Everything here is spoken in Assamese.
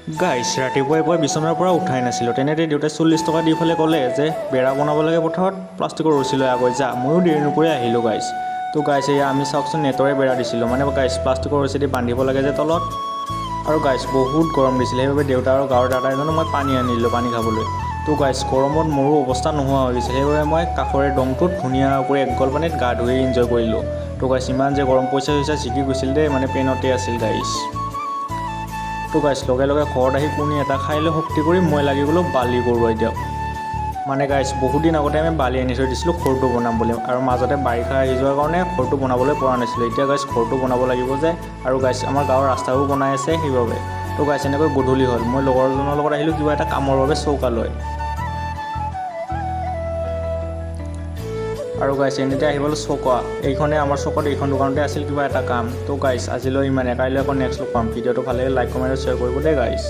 গাইছ ৰাতিপুৱাই পুৱাই বিচনাৰ পৰা উঠাই নাছিলোঁ। তেনেতে দেউতাই 40 টকা দি পেলাই ক'লে যে বেৰা বনাব লাগে পথাৰত, প্লাষ্টিকৰ ৰছী লৈ আগত যা। ময়ো দেৰি নকৰি আহিলোঁ গাইছ। তো গাইছ এয়া আমি চাওকচোন নেটৰে বেৰা দিছিলোঁ, মানে গাইছ প্লাষ্টিকৰ ৰছী দি বান্ধিব লাগে যে তলত। আৰু গাইছ বহুত গৰম দিছিলে, সেইবাবে দেউতা আৰু গাঁৱৰ দাদা এজনক মই পানী আনিলোঁ পানী খাবলৈ। তো গাইছ গৰমত মোৰো অৱস্থা নোহোৱা হৈ গৈছিল, সেইবাবে মই কাষৰে দমটোত ধুনীয়াকৈ এক গল পানীত গা ধুই এনজয় কৰিলোঁ। তো গাইছ ইমান যে গৰম পইচা জিকি গৈছিল দেই, মানে পেইনতে আছিল গাইছ। তো গাইছ লগে লগে ঘৰত আহি কণী এটা খাই লৈ শক্তি কৰি মই লাগি গ'লোঁ বালি কৰোৱাই দিয়ক। মানে গাইছ বহুত দিন আগতে আমি বালি আনি থৈ দিছিলোঁ ঘৰটো বনাম বুলি, আৰু মাজতে বাৰিষা আহি যোৱাৰ কাৰণে ঘৰটো বনাবলৈ পৰা নাছিলোঁ। এতিয়া গাইছ ঘৰটো বনাব লাগিব যে, আৰু গাইছ আমাৰ গাঁৱৰ ৰাস্তাবোৰ বনাই আছে সেইবাবে। তো গাইছ এনেকৈ গধূলি হ'ল, মই লগৰজনৰ লগত আহিলোঁ কিবা এটা কামৰ বাবে চৌকা লৈ। আৰু গাইছ এনেতে আহি পালোঁ চৌকা, এইখনে আমাৰ চৌকত এইখন দোকানতে আছিল কিবা এটা কাম। তো গাইছ আজিলৈ ইমানে, কাইলৈ আকৌ নেক্সট লগ পাম। ভিডিঅ'টো ভালে লাইক কমেণ্ট শ্বেয়াৰ কৰিব দেই গাইছ।